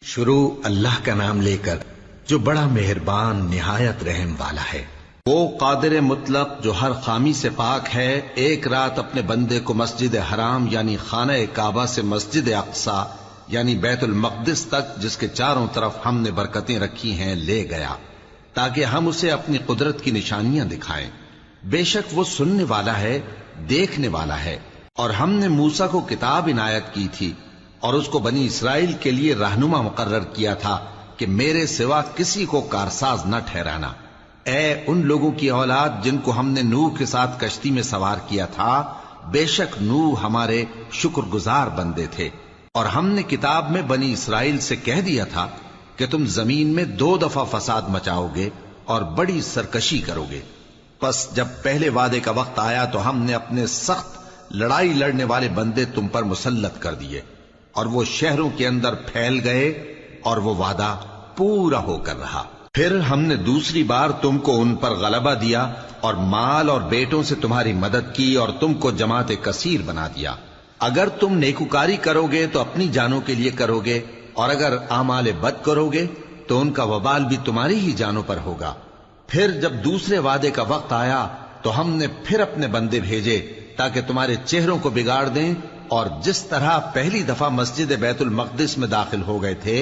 شروع اللہ کا نام لے کر جو بڑا مہربان نہایت رحم والا ہے۔ وہ قادر مطلق جو ہر خامی سے پاک ہے، ایک رات اپنے بندے کو مسجد حرام یعنی خانہ کعبہ سے مسجد اقصی یعنی بیت المقدس تک، جس کے چاروں طرف ہم نے برکتیں رکھی ہیں، لے گیا تاکہ ہم اسے اپنی قدرت کی نشانیاں دکھائیں۔ بے شک وہ سننے والا ہے، دیکھنے والا ہے۔ اور ہم نے موسیٰ کو کتاب عنایت کی تھی اور اس کو بنی اسرائیل کے لیے رہنما مقرر کیا تھا کہ میرے سوا کسی کو کارساز نہ ٹھہرانا۔ اے ان لوگوں کی اولاد جن کو ہم نے نوح کے ساتھ کشتی میں سوار کیا تھا، بے شک نوح ہمارے شکر گزار بندے تھے۔ اور ہم نے کتاب میں بنی اسرائیل سے کہہ دیا تھا کہ تم زمین میں 2 دفعہ فساد مچاؤ گے اور بڑی سرکشی کرو گے۔ پس جب پہلے وعدے کا وقت آیا تو ہم نے اپنے سخت لڑائی لڑنے والے بندے تم پر مسلط کر دیے، اور وہ شہروں کے اندر پھیل گئے، اور وہ وعدہ پورا ہو کر رہا۔ پھر ہم نے دوسری بار تم کو ان پر غلبہ دیا اور مال اور بیٹوں سے تمہاری مدد کی اور تم کو جماعت کثیر بنا دیا۔ اگر تم نیکوکاری کرو گے تو اپنی جانوں کے لیے کرو گے، اور اگر اعمال بد کرو گے تو ان کا وبال بھی تمہاری ہی جانوں پر ہوگا۔ پھر جب دوسرے وعدے کا وقت آیا تو ہم نے پھر اپنے بندے بھیجے تاکہ تمہارے چہروں کو بگاڑ دیں، اور جس طرح پہلی دفعہ مسجد بیت المقدس میں داخل ہو گئے تھے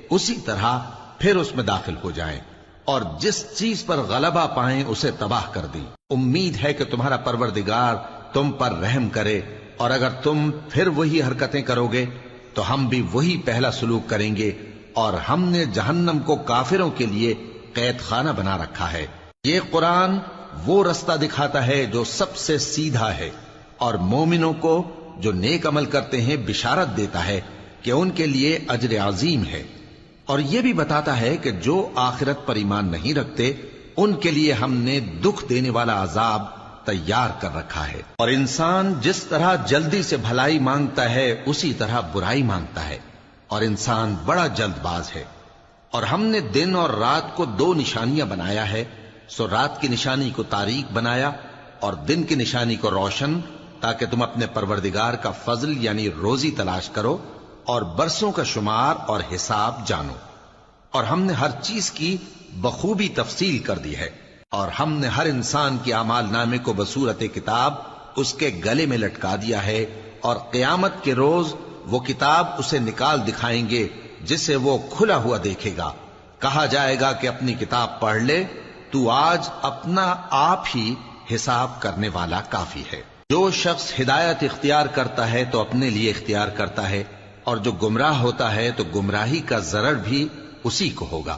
اسی طرح پھر اس میں داخل ہو جائیں، اور جس چیز پر غلبہ پائیں اسے تباہ کر دیں۔ امید ہے کہ تمہارا پروردگار تم پر رحم کرے، اور اگر تم پھر وہی حرکتیں کرو گے تو ہم بھی وہی پہلا سلوک کریں گے، اور ہم نے جہنم کو کافروں کے لیے قید خانہ بنا رکھا ہے۔ یہ قرآن وہ رستہ دکھاتا ہے جو سب سے سیدھا ہے، اور مومنوں کو جو نیک عمل کرتے ہیں بشارت دیتا ہے کہ ان کے لیے اجر عظیم ہے، اور یہ بھی بتاتا ہے کہ جو آخرت پر ایمان نہیں رکھتے ان کے لیے ہم نے دکھ دینے والا عذاب تیار کر رکھا ہے۔ اور انسان جس طرح جلدی سے بھلائی مانگتا ہے اسی طرح برائی مانگتا ہے، اور انسان بڑا جلد باز ہے۔ اور ہم نے دن اور رات کو 2 نشانیاں بنایا ہے، سو رات کی نشانی کو تاریک بنایا اور دن کی نشانی کو روشن، تاکہ تم اپنے پروردگار کا فضل یعنی روزی تلاش کرو اور برسوں کا شمار اور حساب جانو۔ اور ہم نے ہر چیز کی بخوبی تفصیل کر دی ہے، اور ہم نے ہر انسان کی اعمال نامے کو بصورت کتاب اس کے گلے میں لٹکا دیا ہے، اور قیامت کے روز وہ کتاب اسے نکال دکھائیں گے جسے وہ کھلا ہوا دیکھے گا۔ کہا جائے گا کہ اپنی کتاب پڑھ لے، تو آج اپنا آپ ہی حساب کرنے والا کافی ہے۔ جو شخص ہدایت اختیار کرتا ہے تو اپنے لیے اختیار کرتا ہے، اور جو گمراہ ہوتا ہے تو گمراہی کا ضرر بھی اسی کو ہوگا۔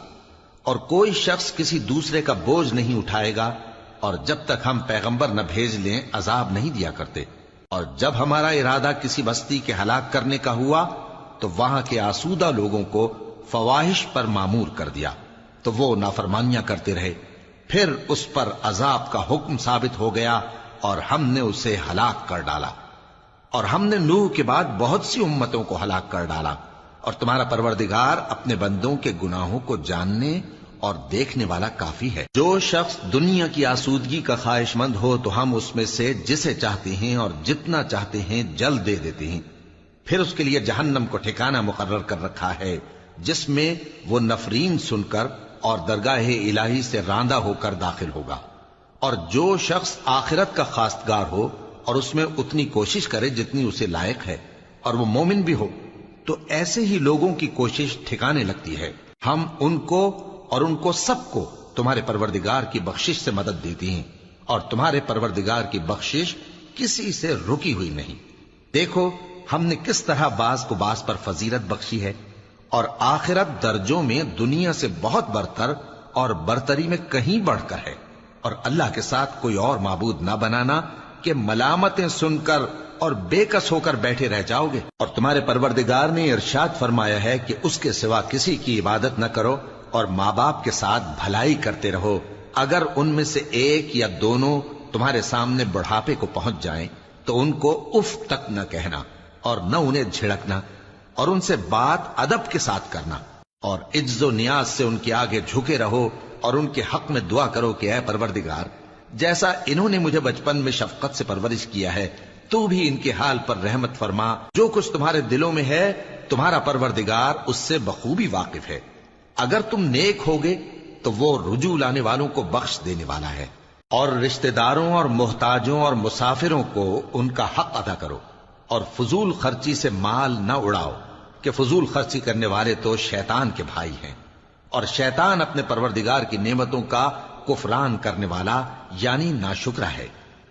اور کوئی شخص کسی دوسرے کا بوجھ نہیں اٹھائے گا، اور جب تک ہم پیغمبر نہ بھیج لیں عذاب نہیں دیا کرتے۔ اور جب ہمارا ارادہ کسی بستی کے ہلاک کرنے کا ہوا تو وہاں کے آسودہ لوگوں کو فواحش پر مامور کر دیا، تو وہ نافرمانیاں کرتے رہے۔ پھر اس پر عذاب کا حکم ثابت ہو گیا اور ہم نے اسے ہلاک کر ڈالا۔ اور ہم نے نوح کے بعد بہت سی امتوں کو ہلاک کر ڈالا، اور تمہارا پروردگار اپنے بندوں کے گناہوں کو جاننے اور دیکھنے والا کافی ہے۔ جو شخص دنیا کی آسودگی کا خواہش مند ہو تو ہم اس میں سے جسے چاہتے ہیں اور جتنا چاہتے ہیں جلد دے دیتے ہیں۔ پھر اس کے لیے جہنم کو ٹھکانہ مقرر کر رکھا ہے، جس میں وہ نفرین سن کر اور درگاہ الہی سے راندہ ہو کر داخل ہوگا۔ اور جو شخص آخرت کا خواستگار ہو اور اس میں اتنی کوشش کرے جتنی اسے لائق ہے، اور وہ مومن بھی ہو، تو ایسے ہی لوگوں کی کوشش ٹھکانے لگتی ہے۔ ہم ان کو اور ان کو سب کو تمہارے پروردگار کی بخشش سے مدد دیتی ہیں، اور تمہارے پروردگار کی بخشش کسی سے رکی ہوئی نہیں۔ دیکھو ہم نے کس طرح بعض کو بعض پر فضیلت بخشی ہے، اور آخرت درجوں میں دنیا سے بہت برتر اور برتری میں کہیں بڑھ کر ہے۔ اور اللہ کے ساتھ کوئی اور معبود نہ بنانا کہ ملامتیں سن کر اور بے کس ہو کر بیٹھے رہ جاؤ گے۔ اور تمہارے پروردگار نے ارشاد فرمایا ہے کہ اس کے سوا کسی کی عبادت نہ کرو، اور ماں باپ کے ساتھ بھلائی کرتے رہو۔ اگر ان میں سے ایک یا دونوں تمہارے سامنے بڑھاپے کو پہنچ جائیں تو ان کو اف تک نہ کہنا، اور نہ انہیں جھڑکنا، اور ان سے بات ادب کے ساتھ کرنا، اور عجز و نیاز سے ان کے آگے جھکے رہو، اور ان کے حق میں دعا کرو کہ اے پروردگار، جیسا انہوں نے مجھے بچپن میں شفقت سے پرورش کیا ہے، تو بھی ان کے حال پر رحمت فرما۔ جو کچھ تمہارے دلوں میں ہے تمہارا پروردگار اس سے بخوبی واقف ہے۔ اگر تم نیک ہوگے تو وہ رجوع لانے والوں کو بخش دینے والا ہے۔ اور رشتہ داروں اور محتاجوں اور مسافروں کو ان کا حق ادا کرو، اور فضول خرچی سے مال نہ اڑاؤ، کہ فضول خرچی کرنے والے تو شیطان کے بھائی ہیں، اور شیطان اپنے پروردگار کی نعمتوں کا کفران کرنے والا یعنی ناشکرا ہے۔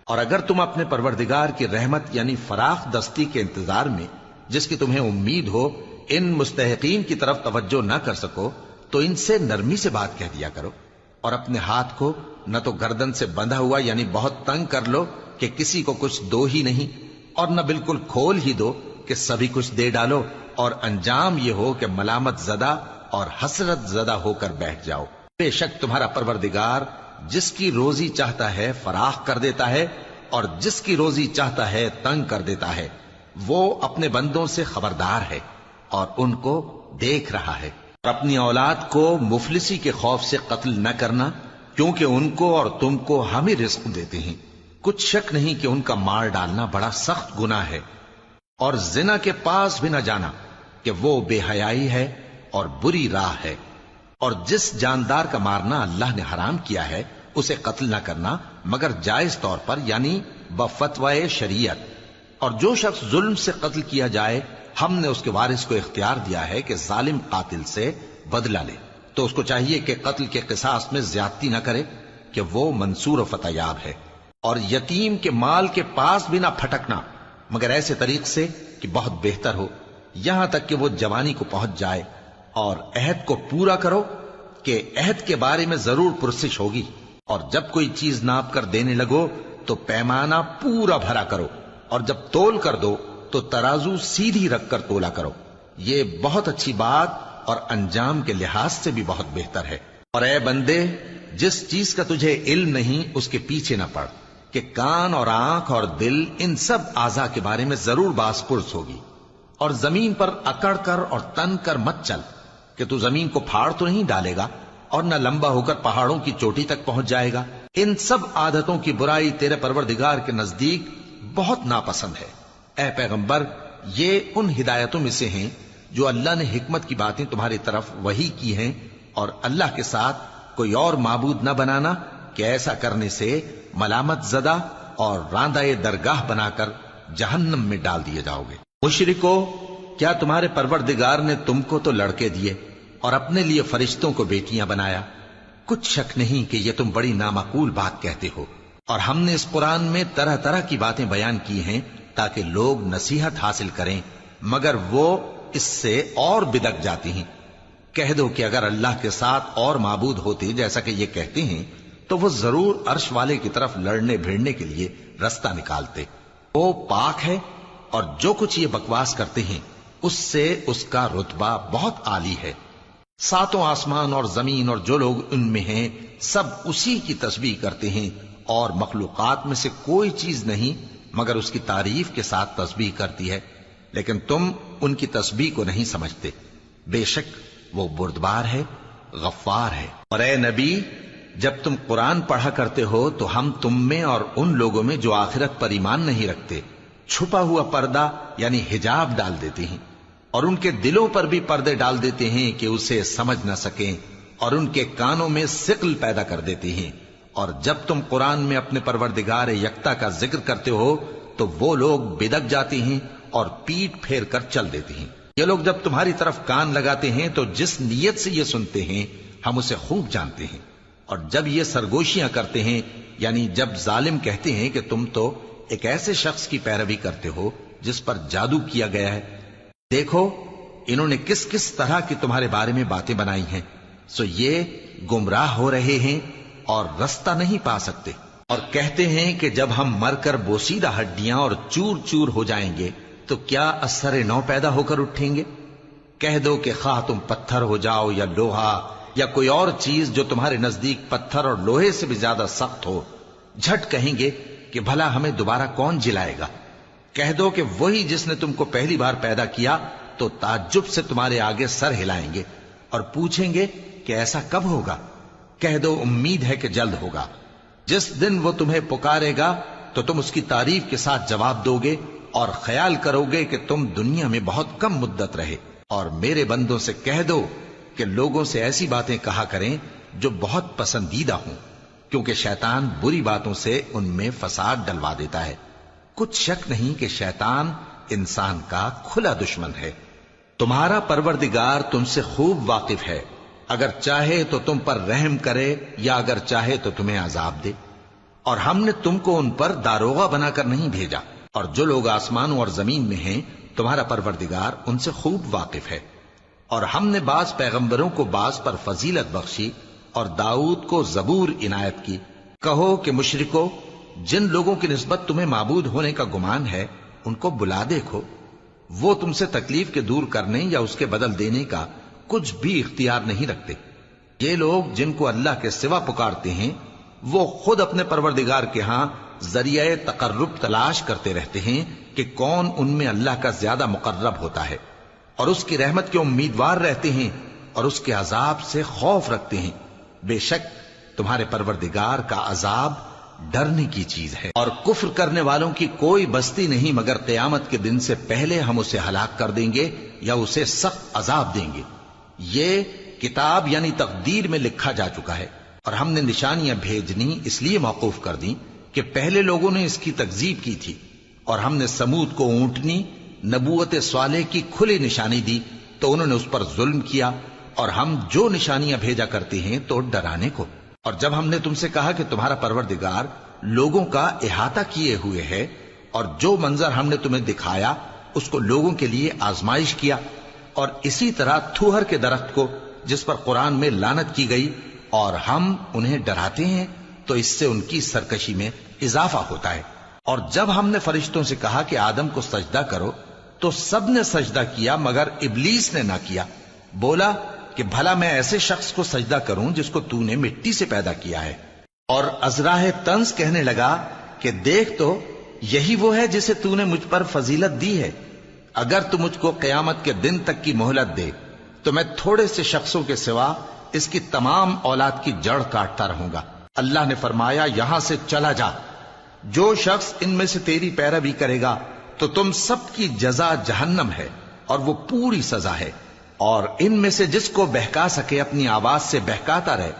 اور اگر تم اپنے پروردگار کی رحمت یعنی فراخ دستی کے انتظار میں، جس کی تمہیں امید ہو، ان مستحقین کی طرف توجہ نہ کر سکو تو ان سے نرمی سے بات کہہ دیا کرو، اور اپنے ہاتھ کو نہ تو گردن سے بندھا ہوا یعنی بہت تنگ کر لو کہ کسی کو کچھ دو ہی نہیں، اور نہ بالکل کھول ہی دو کہ سبھی کچھ دے ڈالو، اور انجام یہ ہو کہ ملامت زدہ اور حسرت زدہ ہو کر بیٹھ جاؤ۔ بے شک تمہارا پروردگار جس کی روزی چاہتا ہے فراخ کر دیتا ہے، اور جس کی روزی چاہتا ہے تنگ کر دیتا ہے۔ وہ اپنے بندوں سے خبردار ہے اور ان کو دیکھ رہا ہے۔ اور اپنی اولاد کو مفلسی کے خوف سے قتل نہ کرنا، کیونکہ ان کو اور تم کو ہم ہی رزق دیتے ہیں۔ کچھ شک نہیں کہ ان کا مار ڈالنا بڑا سخت گناہ ہے۔ اور زنا کے پاس بھی نہ جانا کہ وہ بے حیائی ہے اور بری راہ ہے۔ اور جس جاندار کا مارنا اللہ نے حرام کیا ہے اسے قتل نہ کرنا مگر جائز طور پر یعنی بفتوائے شریعت۔ اور جو شخص ظلم سے قتل کیا جائے ہم نے اس کے وارث کو اختیار دیا ہے کہ ظالم قاتل سے بدلہ لے، تو اس کو چاہیے کہ قتل کے قصاص میں زیادتی نہ کرے کہ وہ منصور و فتح یاب ہے۔ اور یتیم کے مال کے پاس بھی نہ پھٹکنا مگر ایسے طریق سے کہ بہت بہتر ہو، یہاں تک کہ وہ جوانی کو پہنچ جائے۔ اور عہد کو پورا کرو کہ عہد کے بارے میں ضرور پرسش ہوگی، اور جب کوئی چیز ناپ کر دینے لگو تو پیمانہ پورا بھرا کرو، اور جب تول کر دو تو ترازو سیدھی رکھ کر تولا کرو، یہ بہت اچھی بات اور انجام کے لحاظ سے بھی بہت بہتر ہے۔ اور اے بندے، جس چیز کا تجھے علم نہیں اس کے پیچھے نہ پڑ، کہ کان اور آنکھ اور دل ان سب اعضاء کے بارے میں ضرور باز پرس ہوگی۔ اور زمین پر اکڑ کر اور تن کر مت چل، کہ تو زمین کو پھاڑ تو نہیں ڈالے گا اور نہ لمبا ہو کر پہاڑوں کی چوٹی تک پہنچ جائے گا۔ ان سب عادتوں کی برائی تیرے پروردگار کے نزدیک بہت ناپسند ہے۔ اے پیغمبر، یہ ان ہدایتوں میں سے ہیں جو اللہ نے حکمت کی باتیں تمہاری طرف وحی کی ہیں، اور اللہ کے ساتھ کوئی اور معبود نہ بنانا کہ ایسا کرنے سے ملامت زدہ اور راندہ درگاہ بنا کر جہنم میں ڈال دیے جاؤ گے۔ مشرکو، کیا تمہارے پروردگار نے تم کو تو لڑکے دیے اور اپنے لیے فرشتوں کو بیٹیاں بنایا؟ کچھ شک نہیں کہ یہ تم بڑی نامعقول بات کہتے ہو، اور ہم نے اس قرآن میں طرح طرح کی باتیں بیان کی ہیں تاکہ لوگ نصیحت حاصل کریں، مگر وہ اس سے اور بدک جاتی ہیں۔ کہہ دو کہ اگر اللہ کے ساتھ اور معبود ہوتے جیسا کہ یہ کہتے ہیں تو وہ ضرور عرش والے کی طرف لڑنے بھیڑنے کے لیے رستہ نکالتے۔ وہ پاک ہے، اور جو کچھ یہ بکواس کرتے ہیں اس سے اس کا رتبہ بہت عالی ہے۔ ساتوں آسمان اور زمین اور جو لوگ ان میں ہیں سب اسی کی تسبیح کرتے ہیں، اور مخلوقات میں سے کوئی چیز نہیں مگر اس کی تعریف کے ساتھ تسبیح کرتی ہے، لیکن تم ان کی تسبیح کو نہیں سمجھتے۔ بے شک وہ بردبار ہے، غفار ہے۔ اور اے نبی، جب تم قرآن پڑھا کرتے ہو تو ہم تم میں اور ان لوگوں میں جو آخرت پر ایمان نہیں رکھتے چھپا ہوا پردہ یعنی حجاب ڈال دیتے ہیں، اور ان کے دلوں پر بھی پردے ڈال دیتے ہیں کہ اسے سمجھ نہ سکیں، اور ان کے کانوں میں ثقل پیدا کر دیتے ہیں۔ اور جب تم قرآن میں اپنے پروردگار یکتا کا ذکر کرتے ہو تو وہ لوگ بدک جاتے ہیں اور پیٹ پھیر کر چل دیتے ہیں۔ یہ لوگ جب تمہاری طرف کان لگاتے ہیں تو جس نیت سے یہ سنتے ہیں ہم اسے خوب جانتے ہیں، اور جب یہ سرگوشیاں کرتے ہیں یعنی جب ظالم کہتے ہیں کہ تم تو ایک ایسے شخص کی پیروی کرتے ہو جس پر جادو کیا گیا ہے، دیکھو انہوں نے کس کس طرح کی تمہارے بارے میں باتیں بنائی ہیں، سو یہ گمراہ ہو رہے ہیں اور رستہ نہیں پا سکتے۔ اور کہتے ہیں کہ جب ہم مر کر بوسیدہ ہڈیاں اور چور چور ہو جائیں گے تو کیا اثر نو پیدا ہو کر اٹھیں گے؟ کہہ دو کہ خواہ تم پتھر ہو جاؤ یا لوہا یا کوئی اور چیز جو تمہارے نزدیک پتھر اور لوہے سے بھی زیادہ سخت ہو، جھٹ کہیں گے کہ بھلا ہمیں دوبارہ کون جلائے گا؟ کہہ دو کہ وہی جس نے تم کو پہلی بار پیدا کیا تو تعجب سے تمہارے آگے سر ہلائیں گے اور پوچھیں گے کہ ایسا کب ہوگا؟ کہہ دو امید ہے کہ جلد ہوگا۔ جس دن وہ تمہیں پکارے گا تو تم اس کی تعریف کے ساتھ جواب دو گے اور خیال کرو گے کہ تم دنیا میں بہت کم مدت رہے۔ اور میرے بندوں سے کہہ دو کہ لوگوں سے ایسی باتیں کہا کریں جو بہت پسندیدہ ہوں، کیونکہ شیطان بری باتوں سے ان میں فساد ڈلوا دیتا ہے۔ کچھ شک نہیں کہ شیطان انسان کا کھلا دشمن ہے۔ تمہارا پروردگار تم سے خوب واقف ہے، اگر چاہے تو تم پر رحم کرے یا اگر چاہے تو تمہیں عذاب دے۔ اور ہم نے تم کو ان پر داروغہ بنا کر نہیں بھیجا، اور جو لوگ آسمانوں اور زمین میں ہیں تمہارا پروردگار ان سے خوب واقف ہے۔ اور ہم نے بعض پیغمبروں کو بعض پر فضیلت بخشی اور داؤد کو زبور عنایت کی۔ کہو کہ مشرکو، جن لوگوں کی نسبت تمہیں معبود ہونے کا گمان ہے ان کو بلا دیکھو، وہ تم سے تکلیف کے دور کرنے یا اس کے بدل دینے کا کچھ بھی اختیار نہیں رکھتے۔ یہ لوگ جن کو اللہ کے سوا پکارتے ہیں وہ خود اپنے پروردگار کے ہاں ذریعہ تقرب تلاش کرتے رہتے ہیں کہ کون ان میں اللہ کا زیادہ مقرب ہوتا ہے، اور اس کی رحمت کے امیدوار رہتے ہیں اور اس کے عذاب سے خوف رکھتے ہیں۔ بے شک تمہارے پروردگار کا عذاب ڈرنے کی چیز ہے، اور کفر کرنے والوں کی کوئی بستی نہیں مگر قیامت کے دن سے پہلے ہم اسے ہلاک کر دیں گے یا اسے سخت عذاب دیں گے۔ یہ کتاب یعنی تقدیر میں لکھا جا چکا ہے، اور ہم نے نشانیاں بھیجنی اس لیے موقوف کر دیں کہ پہلے لوگوں نے اس کی تکذیب کی تھی، اور ہم نے سمود کو اونٹنی نبوت صالح کی کھلی نشانی دی تو انہوں نے اس پر ظلم کیا، اور ہم جو نشانیاں بھیجا کرتے ہیں تو ڈرانے کو۔ اور جب ہم نے تم سے کہا کہ تمہارا پروردگار لوگوں کا احاطہ کیے ہوئے ہے، اور جو منظر ہم نے تمہیں دکھایا اس کو لوگوں کے لیے آزمائش کیا، اور اسی طرح تھوہر کے درخت کو جس پر قرآن میں لعنت کی گئی، اور ہم انہیں ڈراتے ہیں تو اس سے ان کی سرکشی میں اضافہ ہوتا ہے۔ اور جب ہم نے فرشتوں سے کہا کہ آدم کو سجدہ کرو تو سب نے سجدہ کیا مگر ابلیس نے نہ کیا، بولا کہ بھلا میں ایسے شخص کو سجدہ کروں جس کو تو نے مٹی سے پیدا کیا ہے۔ اور ازراہ طنز کہنے لگا کہ دیکھ تو یہی وہ ہے جسے تو نے مجھ پر فضیلت دی ہے، اگر تو مجھ کو قیامت کے دن تک کی مہلت دے تو میں تھوڑے سے شخصوں کے سوا اس کی تمام اولاد کی جڑ کاٹتا رہوں گا۔ اللہ نے فرمایا یہاں سے چلا جا، جو شخص ان میں سے تیری پیروی کرے گا تو تم سب کی جزا جہنم ہے اور وہ پوری سزا ہے، اور ان میں سے جس کو بہکا سکے اپنی آواز سے بہکاتا رہے،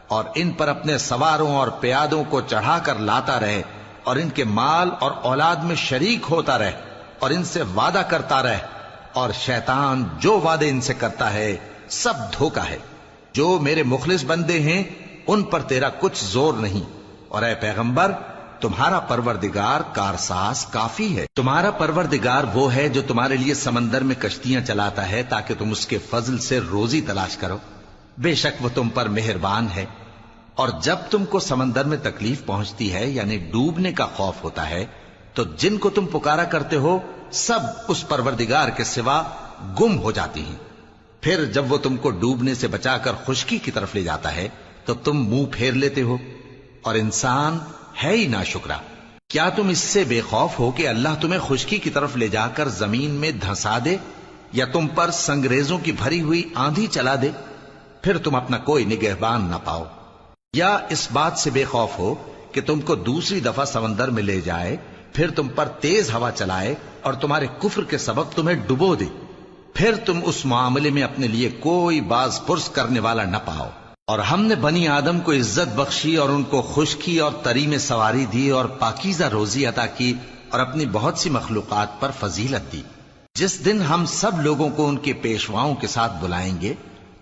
اور ان پر اپنے سواروں اور پیادوں کو چڑھا کر لاتا رہے، اور ان کے مال اور اولاد میں شریک ہوتا رہے، اور ان سے وعدہ کرتا رہے، اور شیطان جو وعدے ان سے کرتا ہے سب دھوکا ہے۔ جو میرے مخلص بندے ہیں ان پر تیرا کچھ زور نہیں، اور اے پیغمبر تمہارا پروردگار کارساز کافی ہے۔ تمہارا پروردگار وہ ہے جو تمہارے لیے سمندر میں کشتیاں چلاتا ہے تاکہ تم اس کے فضل سے روزی تلاش کرو، بے شک وہ تم پر مہربان ہے۔ اور جب تم کو سمندر میں تکلیف پہنچتی ہے یعنی ڈوبنے کا خوف ہوتا ہے تو جن کو تم پکارا کرتے ہو سب اس پروردگار کے سوا گم ہو جاتی ہیں۔ پھر جب وہ تم کو ڈوبنے سے بچا کر خشکی کی طرف لے جاتا ہے تو تم منہ پھیر لیتے ہو، اور انسان ہے ہی ناشکرا۔ کیا تم اس سے بے خوف ہو کہ اللہ تمہیں خشکی کی طرف لے جا کر زمین میں دھنسا دے، یا تم پر سنگریزوں کی بھری ہوئی آندھی چلا دے، پھر تم اپنا کوئی نگہبان نہ پاؤ؟ یا اس بات سے بے خوف ہو کہ تم کو دوسری دفعہ سمندر میں لے جائے، پھر تم پر تیز ہوا چلائے اور تمہارے کفر کے سبب تمہیں ڈبو دے، پھر تم اس معاملے میں اپنے لیے کوئی باز پرس کرنے والا نہ پاؤ۔ اور ہم نے بنی آدم کو عزت بخشی اور ان کو خشکی اور تری میں سواری دی اور پاکیزہ روزی عطا کی اور اپنی بہت سی مخلوقات پر فضیلت دی۔ جس دن ہم سب لوگوں کو ان کے پیشواؤں کے ساتھ بلائیں گے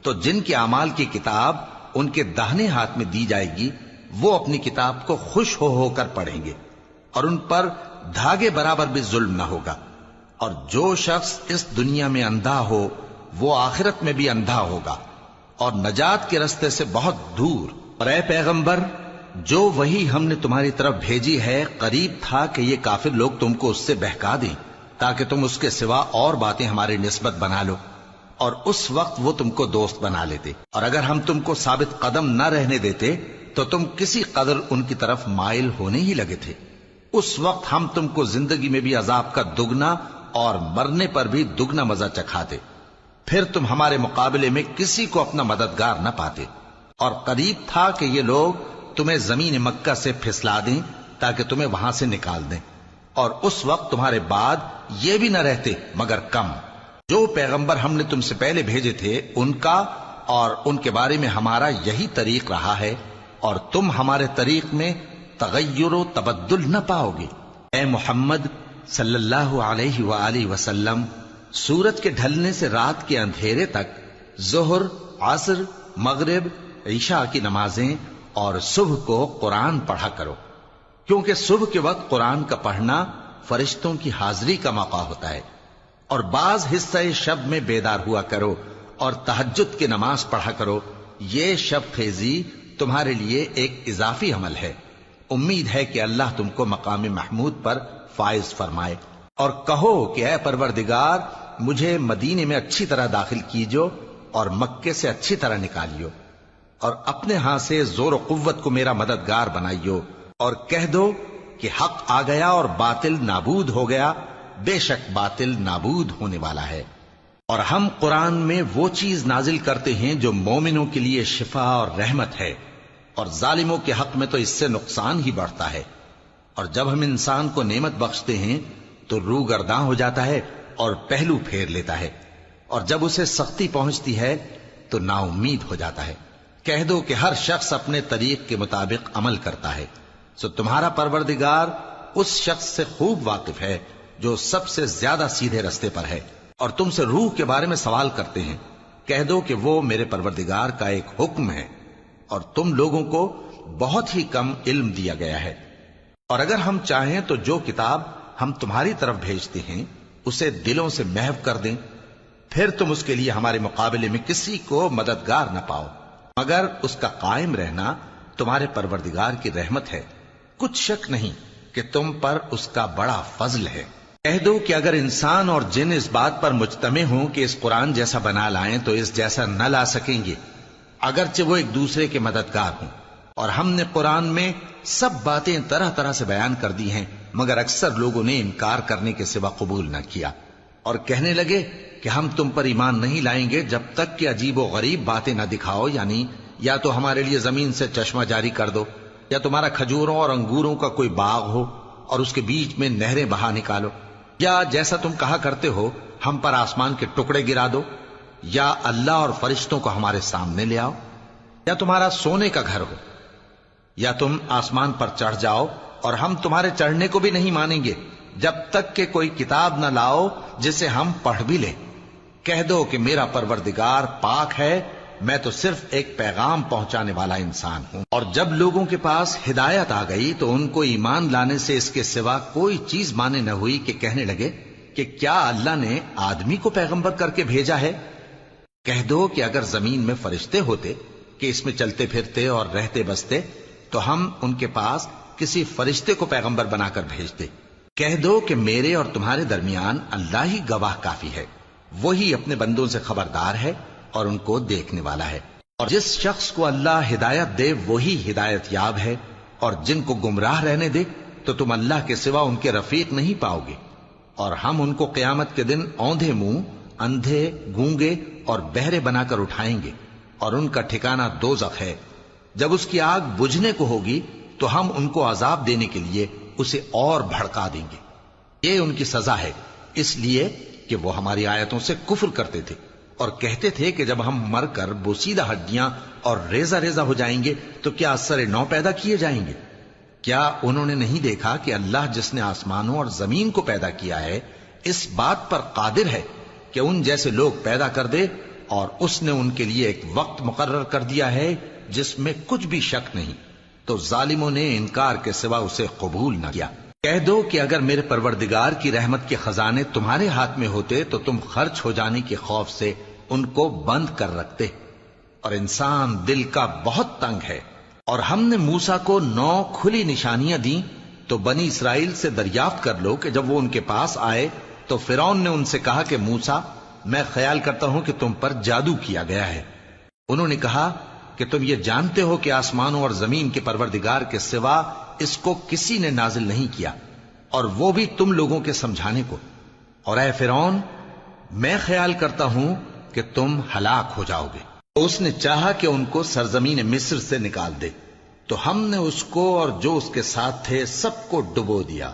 تو جن کے اعمال کی کتاب ان کے داہنے ہاتھ میں دی جائے گی وہ اپنی کتاب کو خوش ہو کر پڑھیں گے، اور ان پر دھاگے برابر بھی ظلم نہ ہوگا۔ اور جو شخص اس دنیا میں اندھا ہو وہ آخرت میں بھی اندھا ہوگا اور نجات کے رستے سے بہت دور۔ اور اے پیغمبر جو وہی ہم نے تمہاری طرف بھیجی ہے قریب تھا کہ یہ کافر لوگ تم کو اس سے بہکا دیں تاکہ تم اس کے سوا اور باتیں ہماری نسبت بنا لو، اور اس وقت وہ تم کو دوست بنا لیتے، اور اگر ہم تم کو ثابت قدم نہ رہنے دیتے تو تم کسی قدر ان کی طرف مائل ہونے ہی لگے تھے۔ اس وقت ہم تم کو زندگی میں بھی عذاب کا دگنا اور مرنے پر بھی دگنا مزہ چکھاتے، پھر تم ہمارے مقابلے میں کسی کو اپنا مددگار نہ پاتے۔ اور قریب تھا کہ یہ لوگ تمہیں زمین مکہ سے پھسلا دیں تاکہ تمہیں وہاں سے نکال دیں، اور اس وقت تمہارے بعد یہ بھی نہ رہتے مگر کم۔ جو پیغمبر ہم نے تم سے پہلے بھیجے تھے ان کا اور ان کے بارے میں ہمارا یہی طریق رہا ہے، اور تم ہمارے طریق میں تغیر و تبدل نہ پاؤ گے۔ اے محمد صلی اللہ علیہ وآلہ وسلم، سورج کے ڈھلنے سے رات کے اندھیرے تک ظہر، عصر، مغرب، عشاء کی نمازیں اور صبح کو قرآن پڑھا کرو، کیونکہ صبح کے وقت قرآن کا پڑھنا فرشتوں کی حاضری کا موقع ہوتا ہے، اور بعض حصہ شب میں بیدار ہوا کرو اور تہجد کی نماز پڑھا کرو۔ یہ شب خیزی تمہارے لیے ایک اضافی عمل ہے۔ امید ہے کہ اللہ تم کو مقام محمود پر فائز فرمائے۔ اور کہو کہ اے پروردگار، مجھے مدینے میں اچھی طرح داخل کیجو اور مکے سے اچھی طرح نکالیو، اور اپنے ہاں سے زور و قوت کو میرا مددگار بنائیو، اور کہہ دو کہ حق آ گیا اور باطل نابود ہو گیا، بے شک باطل نابود ہونے والا ہے۔ اور ہم قرآن میں وہ چیز نازل کرتے ہیں جو مومنوں کے لیے شفا اور رحمت ہے، اور ظالموں کے حق میں تو اس سے نقصان ہی بڑھتا ہے۔ اور جب ہم انسان کو نعمت بخشتے ہیں تو روح گرداں ہو جاتا ہے اور پہلو پھیر لیتا ہے، اور جب اسے سختی پہنچتی ہے تو نا امید ہو جاتا ہے۔ کہہ دو کہ ہر شخص اپنے طریق کے مطابق عمل کرتا ہے، سو تمہارا پروردگار اس شخص سے خوب واقف ہے جو سب سے زیادہ سیدھے رستے پر ہے۔ اور تم سے روح کے بارے میں سوال کرتے ہیں، کہہ دو کہ وہ میرے پروردگار کا ایک حکم ہے، اور تم لوگوں کو بہت ہی کم علم دیا گیا ہے۔ اور اگر ہم چاہیں تو جو کتاب ہم تمہاری طرف بھیجتے ہیں اسے دلوں سے محو کر دیں، پھر تم اس کے لیے ہمارے مقابلے میں کسی کو مددگار نہ پاؤ، مگر اس کا قائم رہنا تمہارے پروردگار کی رحمت ہے، کچھ شک نہیں کہ تم پر اس کا بڑا فضل ہے۔ کہہ دو کہ اگر انسان اور جن اس بات پر مجتمع ہوں کہ اس قرآن جیسا بنا لائیں تو اس جیسا نہ لا سکیں گے، اگرچہ وہ ایک دوسرے کے مددگار ہوں۔ اور ہم نے قرآن میں سب باتیں طرح طرح سے بیان کر دی ہیں، مگر اکثر لوگوں نے انکار کرنے کے سوا قبول نہ کیا، اور کہنے لگے کہ ہم تم پر ایمان نہیں لائیں گے جب تک کہ عجیب و غریب باتیں نہ دکھاؤ، یعنی یا تو ہمارے لیے زمین سے چشمہ جاری کر دو، یا تمہارا کھجوروں اور انگوروں کا کوئی باغ ہو اور اس کے بیچ میں نہریں بہا نکالو، یا جیسا تم کہا کرتے ہو ہم پر آسمان کے ٹکڑے گرا دو، یا اللہ اور فرشتوں کو ہمارے سامنے لے آؤ، یا تمہارا سونے کا گھر ہو، یا تم آسمان پر چڑھ جاؤ، اور ہم تمہارے چڑھنے کو بھی نہیں مانیں گے جب تک کہ کوئی کتاب نہ لاؤ جسے ہم پڑھ بھی لیں۔ کہہ دو کہ میرا پروردگار پاک ہے، میں تو صرف ایک پیغام پہنچانے والا انسان ہوں۔ اور جب لوگوں کے پاس ہدایت آ گئی تو ان کو ایمان لانے سے اس کے سوا کوئی چیز مانے نہ ہوئی کہ کہنے لگے کہ کیا اللہ نے آدمی کو پیغمبر کر کے بھیجا ہے؟ کہہ دو کہ اگر زمین میں فرشتے ہوتے کہ اس میں چلتے پھرتے اور رہتے بستے تو ہم ان کے پاس کسی فرشتے کو پیغمبر بنا کر بھیجتے۔ کہہ دو کہ میرے اور تمہارے درمیان اللہ ہی گواہ کافی ہے، وہی اپنے بندوں سے خبردار ہے اور ان کو دیکھنے والا ہے۔ اور جس شخص کو اللہ ہدایت دے وہی ہدایت یاب ہے، اور جن کو گمراہ رہنے دے تو تم اللہ کے سوا ان کے رفیق نہیں پاؤ گے۔ اور ہم ان کو قیامت کے دن اوندھے منہ، اندھے، گونگے اور بہرے بنا کر اٹھائیں گے، اور ان کا ٹھکانہ دوزخ ہے۔ جب اس کی آگ بجھنے کو ہوگی تو ہم ان کو عذاب دینے کے لیے اسے اور بھڑکا دیں گے۔ یہ ان کی سزا ہے، اس لیے کہ وہ ہماری آیتوں سے کفر کرتے تھے اور کہتے تھے کہ جب ہم مر کر بوسیدہ ہڈیاں اور ریزہ ریزہ ہو جائیں گے تو کیا اثر نو پیدا کیے جائیں گے؟ کیا انہوں نے نہیں دیکھا کہ اللہ جس نے آسمانوں اور زمین کو پیدا کیا ہے اس بات پر قادر ہے کہ ان جیسے لوگ پیدا کر دے، اور اس نے ان کے لیے ایک وقت مقرر کر دیا ہے جس میں کچھ بھی شک نہیں، تو ظالموں نے انکار کے سوا اسے قبول نہ کیا۔ کہہ دو کہ اگر میرے پروردگار کی رحمت کے خزانے تمہارے ہاتھ میں ہوتے تو تم خرچ ہو جانے کے خوف سے ان کو بند کر رکھتے، اور انسان دل کا بہت تنگ ہے۔ اور ہم نے موسیٰ کو 9 کھلی نشانیاں دیں تو بنی اسرائیل سے دریافت کر لو کہ جب وہ ان کے پاس آئے تو فرعون نے ان سے کہا کہ موسیٰ، میں خیال کرتا ہوں کہ تم پر جادو کیا گیا ہے۔ انہوں نے کہا کہ تم یہ جانتے ہو کہ آسمانوں اور زمین کے پروردگار کے سوا اس کو کسی نے نازل نہیں کیا، اور وہ بھی تم لوگوں کے سمجھانے کو۔ اور اے فرعون، میں خیال کرتا ہوں کہ تم ہلاک ہو جاؤ گے۔ اس نے چاہا کہ ان کو سرزمین مصر سے نکال دے، تو ہم نے اس کو اور جو اس کے ساتھ تھے سب کو ڈبو دیا،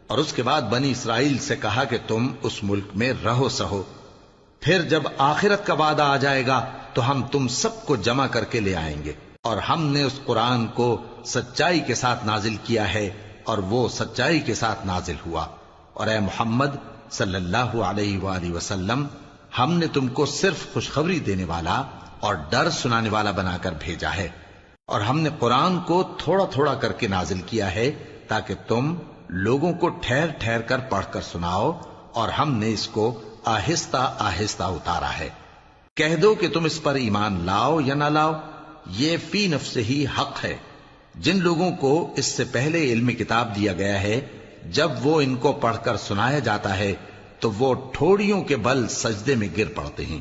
اور اس کے بعد بنی اسرائیل سے کہا کہ تم اس ملک میں رہو سہو، پھر جب آخرت کا وعدہ آ جائے گا تو ہم تم سب کو جمع کر کے لے آئیں گے، اور ہم نے اس قرآن کو سچائی کے ساتھ نازل کیا ہے اور وہ سچائی کے ساتھ نازل ہوا۔ اور اے محمد صلی اللہ علیہ وآلہ وسلم، ہم نے تم کو صرف خوشخبری دینے والا اور ڈر سنانے والا بنا کر بھیجا ہے، اور ہم نے قرآن کو تھوڑا تھوڑا کر کے نازل کیا ہے تاکہ تم لوگوں کو ٹھہر ٹھہر کر پڑھ کر سناؤ، اور ہم نے اس کو آہستہ آہستہ اتارا ہے۔ کہہ دو کہ تم اس پر ایمان لاؤ یا نہ لاؤ، یہ فی نفس ہی حق ہے۔ جن لوگوں کو اس سے پہلے علم کتاب دیا گیا ہے، جب وہ ان کو پڑھ کر سنایا جاتا ہے تو وہ ٹھوڑیوں کے بل سجدے میں گر پڑتے ہیں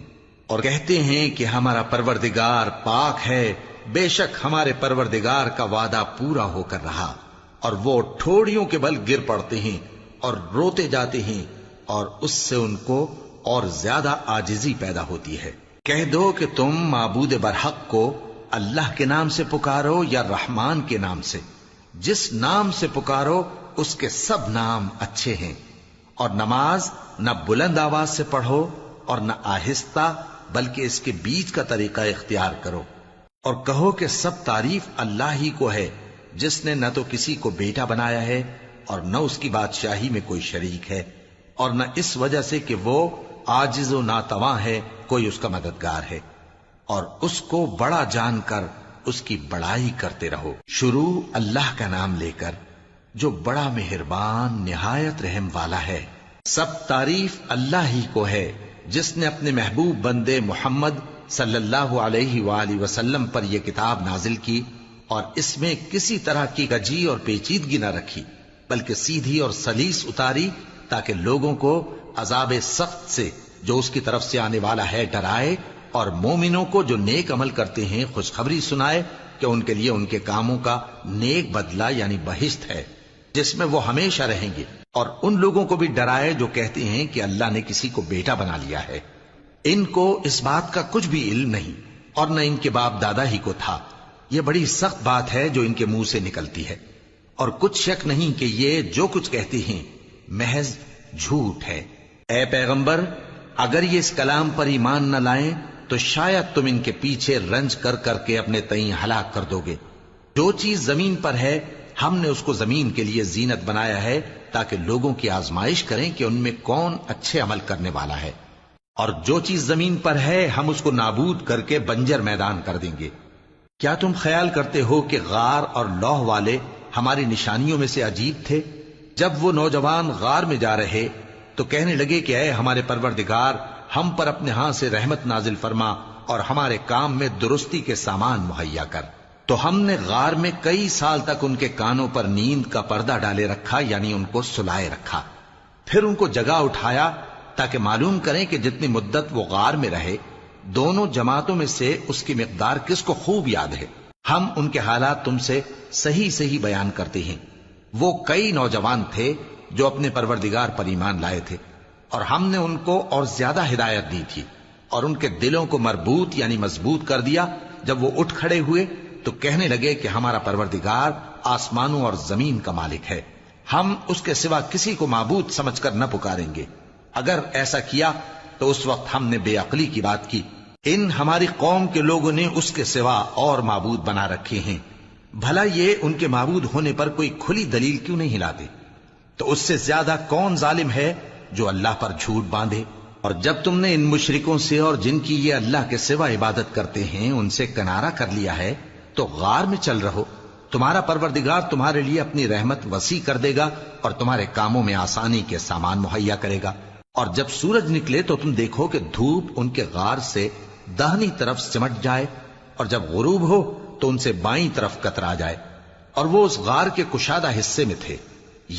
اور کہتے ہیں کہ ہمارا پروردگار پاک ہے، بے شک ہمارے پروردگار کا وعدہ پورا ہو کر رہا، اور وہ ٹھوڑیوں کے بل گر پڑتے ہیں اور روتے جاتے ہیں، اور اس سے ان کو اور زیادہ عاجزی پیدا ہوتی ہے۔ کہہ دو کہ تم معبود برحق کو اللہ کے نام سے پکارو یا رحمان کے نام سے، جس نام سے پکارو اس کے سب نام اچھے ہیں، اور نماز نہ بلند آواز سے پڑھو اور نہ آہستہ، بلکہ اس کے بیچ کا طریقہ اختیار کرو، اور کہو کہ سب تعریف اللہ ہی کو ہے، جس نے نہ تو کسی کو بیٹا بنایا ہے اور نہ اس کی بادشاہی میں کوئی شریک ہے، اور نہ اس وجہ سے کہ وہ عاجز و ناتواں ہے کوئی اس کا مددگار ہے، اور اس کو بڑا جان کر اس کی بڑائی کرتے رہو۔ شروع اللہ کا نام لے کر جو بڑا مہربان نہایت رحم والا ہے۔ سب تعریف اللہ ہی کو ہے جس نے اپنے محبوب بندے محمد صلی اللہ علیہ وآلہ وسلم پر یہ کتاب نازل کی، اور اس میں کسی طرح کی کجی اور پیچیدگی نہ رکھی، بلکہ سیدھی اور سلیس اتاری تاکہ لوگوں کو عذاب سخت سے جو اس کی طرف سے آنے والا ہے ڈرائے، اور مومنوں کو جو نیک عمل کرتے ہیں خوشخبری سنائے کہ ان کے لیے ان کے کاموں کا نیک بدلہ یعنی بہشت ہے جس میں وہ ہمیشہ رہیں گے، اور ان لوگوں کو بھی ڈرائے جو کہتے ہیں کہ اللہ نے کسی کو بیٹا بنا لیا ہے۔ ان کو اس بات کا کچھ بھی علم نہیں، اور نہ ان کے باپ دادا ہی کو تھا۔ یہ بڑی سخت بات ہے جو ان کے منہ سے نکلتی ہے، اور کچھ شک نہیں کہ یہ جو کچھ کہتے ہیں محض جھوٹ ہے۔ اے پیغمبر، اگر یہ اس کلام پر ایمان نہ لائیں تو شاید تم ان کے پیچھے رنج کر کر کے اپنے تئیں ہلاک کر دو گے۔ جو چیز زمین پر ہے ہم نے اس کو زمین کے لیے زینت بنایا ہے تاکہ لوگوں کی آزمائش کریں کہ ان میں کون اچھے عمل کرنے والا ہے، اور جو چیز زمین پر ہے ہم اس کو نابود کر کے بنجر میدان کر دیں گے۔ کیا تم خیال کرتے ہو کہ غار اور لوح والے ہماری نشانیوں میں سے عجیب تھے؟ جب وہ نوجوان غار میں جا رہے تو کہنے لگے کہ اے ہمارے پروردگار، ہم پر اپنے ہاں سے رحمت نازل فرما اور ہمارے کام میں درستی کے سامان مہیا کر۔ تو ہم نے غار میں کئی سال تک ان کے کانوں پر نیند کا پردہ ڈالے رکھا، یعنی ان کو سلائے رکھا، پھر ان کو جگا اٹھایا تاکہ معلوم کریں کہ جتنی مدت وہ غار میں رہے دونوں جماعتوں میں سے اس کی مقدار کس کو خوب یاد ہے۔ ہم ان کے حالات تم سے صحیح صحیح بیان کرتے ہیں۔ وہ کئی نوجوان تھے جو اپنے پروردگار پر ایمان لائے تھے، اور ہم نے ان کو اور زیادہ ہدایت دی تھی، اور ان کے دلوں کو مربوط یعنی مضبوط کر دیا۔ جب وہ اٹھ کھڑے ہوئے تو کہنے لگے کہ ہمارا پروردگار آسمانوں اور زمین کا مالک ہے، ہم اس کے سوا کسی کو معبود سمجھ کر نہ پکاریں گے۔ اگر ایسا کیا تو اس وقت ہم نے بے عقلی کی بات کی۔ ان ہماری قوم کے لوگوں نے اس کے سوا اور معبود بنا رکھے ہیں، بھلا یہ ان کے معبود ہونے پر کوئی کھلی دلیل کیوں نہیں لاتے؟ تو اس سے زیادہ کون ظالم ہے جو اللہ پر جھوٹ باندھے؟ اور جب تم نے ان مشرکوں سے اور جن کی یہ اللہ کے سوا عبادت کرتے ہیں ان سے کنارہ کر لیا ہے تو غار میں چل رہو، تمہارا پروردگار تمہارے لیے اپنی رحمت وسیع کر دے گا اور تمہارے کاموں میں آسانی کے سامان مہیا کرے گا۔ اور جب سورج نکلے تو تم دیکھو کہ دھوپ ان کے غار سے داہنی طرف سمٹ جائے، اور جب غروب ہو تو ان سے بائیں طرف کترا جائے، اور وہ اس غار کے کشادہ حصے میں تھے۔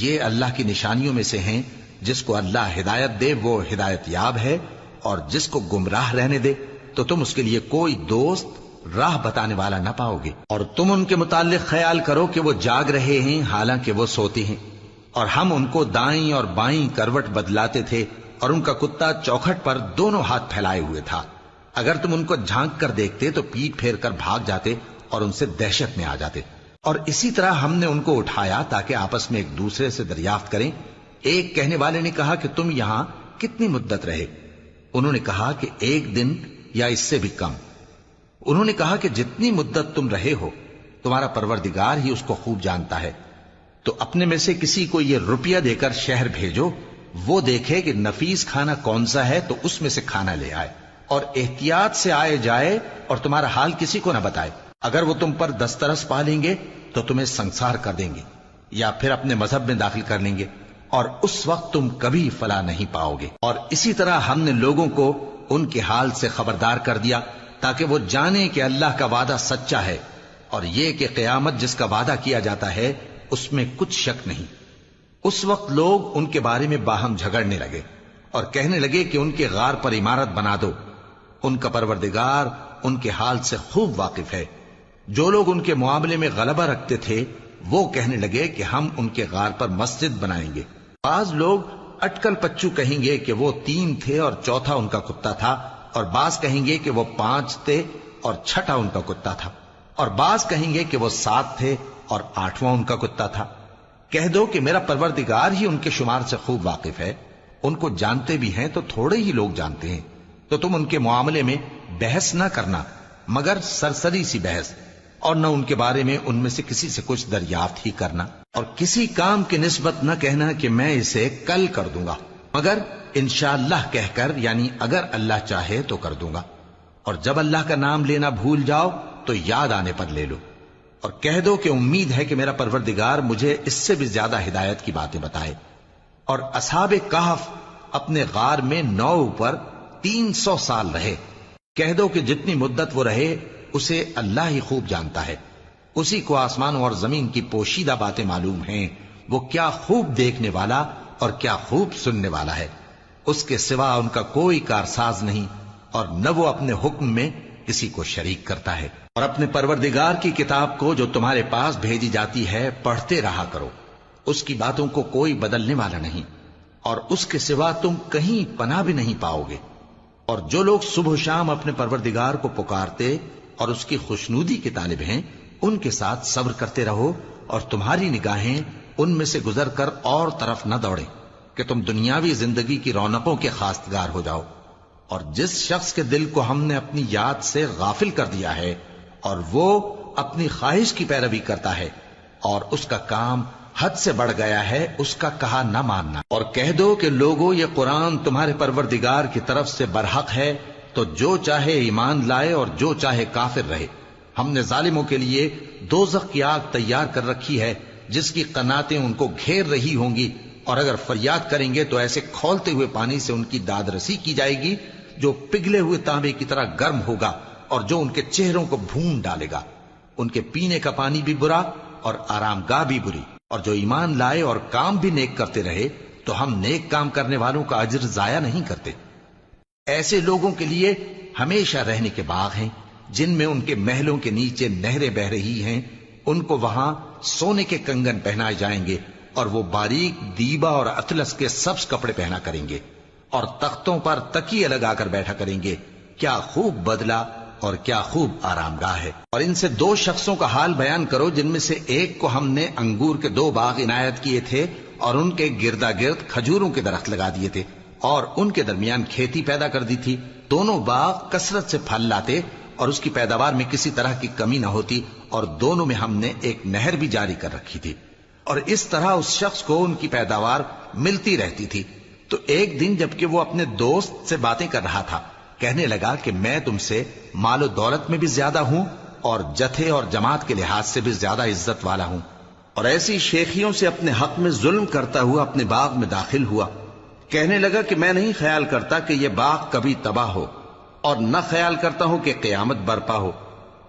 یہ اللہ کی نشانیوں میں سے ہیں، جس کو اللہ ہدایت دے وہ ہدایت یاب ہے، اور جس کو گمراہ رہنے دے تو تم اس کے لیے کوئی دوست راہ بتانے والا نہ پاؤ گے۔ اور تم ان کے متعلق خیال کرو کہ وہ جاگ رہے ہیں حالانکہ وہ سوتے ہیں، اور ہم ان کو دائیں اور بائیں کروٹ بدلاتے تھے، اور ان کا کتا چوکھٹ پر دونوں ہاتھ پھیلائے ہوئے تھا۔ اگر تم ان کو جھانک کر دیکھتے تو پیٹ پھیر کر بھاگ جاتے اور ان سے دہشت میں آ جاتے۔ اور اسی طرح ہم نے ان کو اٹھایا تاکہ آپس میں ایک دوسرے سے دریافت کریں۔ ایک کہنے والے نے کہا کہ تم یہاں کتنی مدت رہے؟ انہوں نے کہا کہ 1 دن یا اس سے بھی کم۔ انہوں نے کہا کہ جتنی مدت تم رہے ہو تمہارا پروردگار ہی اس کو خوب جانتا ہے، تو اپنے میں سے کسی کو یہ روپیہ دے کر شہر بھیجو، وہ دیکھے کہ نفیس کھانا کون سا ہے تو اس میں سے کھانا لے آئے، اور احتیاط سے آئے جائے اور تمہارا حال کسی کو نہ بتائے۔ اگر وہ تم پر دسترس پا لیں گے تو تمہیں سنسار کر دیں گے یا پھر اپنے مذہب میں داخل کر لیں گے، اور اس وقت تم کبھی فلاح نہیں پاؤ گے۔ اور اسی طرح ہم نے لوگوں کو ان کے حال سے خبردار کر دیا تاکہ وہ جانیں کہ اللہ کا وعدہ سچا ہے، اور یہ کہ قیامت جس کا وعدہ کیا جاتا ہے اس میں کچھ شک نہیں۔ اس وقت لوگ ان کے بارے میں باہم جھگڑنے لگے اور کہنے لگے کہ ان کے غار پر عمارت بنا دو۔ ان کا پروردگار ان کے حال سے خوب واقف ہے۔ جو لوگ ان کے معاملے میں غلبہ رکھتے تھے وہ کہنے لگے کہ ہم ان کے غار پر مسجد بنائیں گے۔ بعض لوگ اٹکل پچو کہیں گے کہ وہ 3 تھے اور چوتھا ان کا کتا تھا، اور بعض کہیں گے کہ وہ 5 تھے اور چھٹا ان کا کتا تھا، اور بعض کہیں گے کہ وہ 7 تھے اور 8واں ان کا کتا تھا۔ کہہ دو کہ میرا پروردگار ہی ان کے شمار سے خوب واقف ہے، ان کو جانتے بھی ہیں تو تھوڑے ہی لوگ جانتے ہیں، تو تم ان کے معاملے میں بحث نہ کرنا مگر سرسری سی بحث، اور نہ ان کے بارے میں ان میں سے کسی سے کچھ دریافت ہی کرنا، اور کسی کام کی نسبت نہ کہنا کہ میں اسے کل کر دوں گا، مگر انشاءاللہ کہہ کر، یعنی اگر اللہ چاہے تو کر دوں گا، اور جب اللہ کا نام لینا بھول جاؤ تو یاد آنے پر لے لو، اور کہہ دو کہ امید ہے کہ میرا پروردگار مجھے اس سے بھی زیادہ ہدایت کی باتیں بتائے۔ اور اصحاب کہف اپنے غار میں 9 پر 300 سال رہے۔ کہہ دو کہ جتنی مدت وہ رہے اسے اللہ ہی خوب جانتا ہے، اسی کو آسمانوں اور زمین کی پوشیدہ باتیں معلوم ہیں، وہ کیا خوب دیکھنے والا اور کیا خوب سننے والا ہے۔ اس کے سوا ان کا کوئی کارساز نہیں، اور نہ وہ اپنے حکم میں کسی کو شریک کرتا ہے۔ اور اپنے پروردگار کی کتاب کو جو تمہارے پاس بھیجی جاتی ہے پڑھتے رہا کرو، اس کی باتوں کو کوئی بدلنے والا نہیں، اور اس کے سوا تم کہیں پناہ بھی نہیں پاؤ گے۔ اور جو لوگ صبح و شام اپنے پروردگار کو پکارتے اور اس کی خوشنودی کے طالب ہیں، ان کے ساتھ صبر کرتے رہو، اور تمہاری نگاہیں ان میں سے گزر کر اور طرف نہ دوڑیں کہ تم دنیاوی زندگی کی رونقوں کے خواستگار ہو جاؤ۔ اور جس شخص کے دل کو ہم نے اپنی یاد سے غافل کر دیا ہے اور وہ اپنی خواہش کی پیروی کرتا ہے اور اس کا کام حد سے بڑھ گیا ہے، اس کا کہا نہ ماننا۔ اور کہہ دو کہ لوگوں یہ قرآن تمہارے پروردگار کی طرف سے برحق ہے، تو جو چاہے ایمان لائے اور جو چاہے کافر رہے۔ ہم نے ظالموں کے لیے دوزخ کی آگ تیار کر رکھی ہے جس کی قناتیں ان کو گھیر رہی ہوں گی، اور اگر فریاد کریں گے تو ایسے کھولتے ہوئے پانی سے ان کی داد رسی کی جائے گی جو پگھلے ہوئے تانبے کی طرح گرم ہوگا، اور جو ان کے چہروں کو بھون ڈالے گا۔ ان کے پینے کا پانی بھی برا اور آرام گاہ بھی بری۔ اور جو ایمان لائے اور کام بھی نیک کرتے رہے تو ہم نیک کام کرنے والوں کا اجر ضائع نہیں کرتے۔ ایسے لوگوں کے لیے ہمیشہ رہنے کے باغ ہیں جن میں ان کے محلوں کے نیچے نہریں بہ رہی ہیں، ان کو وہاں سونے کے کنگن پہنائے جائیں گے، اور وہ باریک دیبا اور اطلس کے سبز کپڑے پہنا کریں گے، اور تختوں پر تکیے لگا کر بیٹھا کریں گے۔ کیا خوب بدلہ اور کیا خوب آرام گاہ ہے۔ اور ان سے 2 شخصوں کا حال بیان کرو جن میں سے ایک کو ہم نے انگور کے 2 باغ عنایت کیے تھے اور ان کے گردا گرد کھجوروں کے درخت لگا دیے تھے اور ان کے درمیان کھیتی پیدا کر دی تھی۔ دونوں باغ کثرت سے پھل لاتے اور اس کی پیداوار میں کسی طرح کی کمی نہ ہوتی، اور دونوں میں ہم نے ایک نہر بھی جاری کر رکھی تھی، اور اس طرح اس شخص کو ان کی پیداوار ملتی رہتی تھی۔ تو ایک دن جبکہ وہ اپنے دوست سے باتیں کر رہا تھا، کہنے لگا کہ میں تم سے مال و دولت میں بھی زیادہ ہوں اور جتھے اور جماعت کے لحاظ سے بھی زیادہ عزت والا ہوں، اور ایسی شیخیوں سے اپنے حق میں ظلم کرتا ہوا اپنے باغ میں داخل ہوا۔ کہنے لگا کہ میں نہیں خیال کرتا کہ یہ باغ کبھی تباہ ہو، اور نہ خیال کرتا ہوں کہ قیامت برپا ہو،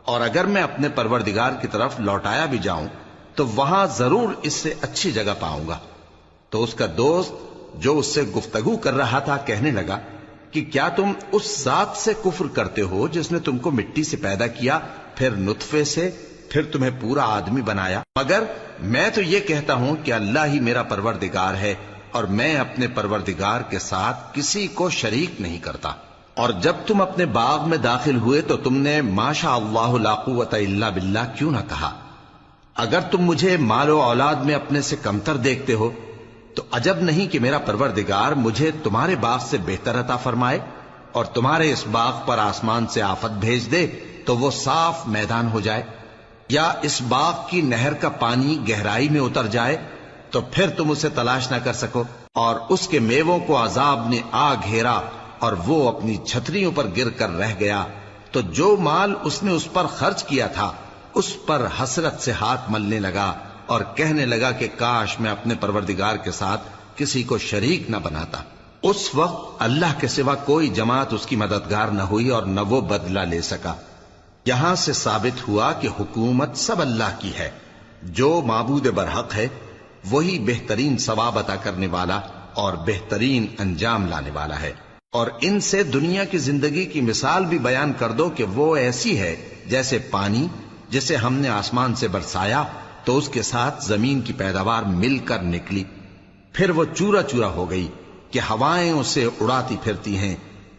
اور اگر میں اپنے پروردگار کی طرف لوٹایا بھی جاؤں تو وہاں ضرور اس سے اچھی جگہ پاؤں گا۔ تو اس کا دوست جو اس سے گفتگو کر رہا تھا کہنے لگا کہ کیا تم اس ذات سے کفر کرتے ہو جس نے تم کو مٹی سے پیدا کیا، پھر نطفے سے، پھر تمہیں پورا آدمی بنایا؟ مگر میں تو یہ کہتا ہوں کہ اللہ ہی میرا پروردگار ہے، اور میں اپنے پروردگار کے ساتھ کسی کو شریک نہیں کرتا۔ اور جب تم اپنے باغ میں داخل ہوئے تو تم نے ما شاء اللہ لا قوت الا باللہ کیوں نہ کہا؟ اگر تم مجھے مال و اولاد میں اپنے سے کمتر دیکھتے ہو تو عجب نہیں کہ میرا پروردگار مجھے تمہارے باغ سے بہتر عطا فرمائے۔ اور تمہارے اس باغ پر آسمان سے آفت بھیج دے تو وہ صاف میدان ہو جائے، یا اس باغ کی نہر کا پانی گہرائی میں اتر جائے تو پھر تم اسے تلاش نہ کر سکو، اور اس کے میووں کو عذاب نے آ گھیرا اور وہ اپنی چھتریوں پر گر کر رہ گیا، تو جو مال اس نے اس پر خرچ کیا تھا اس پر حسرت سے ہاتھ ملنے لگا اور کہنے لگا کہ کاش میں اپنے پروردگار کے ساتھ کسی کو شریک نہ بناتا۔ اس وقت اللہ کے سوا کوئی جماعت اس کی مددگار نہ ہوئی اور نہ وہ بدلہ لے سکا۔ یہاں سے ثابت ہوا کہ حکومت سب اللہ کی ہے، جو معبود برحق ہے وہی بہترین ثواب عطا کرنے والا اور بہترین انجام لانے والا ہے۔ اور ان سے دنیا کی زندگی کی مثال بھی بیان کر دو کہ وہ ایسی ہے جیسے پانی جسے ہم نے آسمان سے برسایا تو اس کے ساتھ زمین کی پیداوار مل کر نکلی، پھر وہ چورا چورا ہو گئی کہ ہوائیں اسے اڑاتی پھرتی ہیں،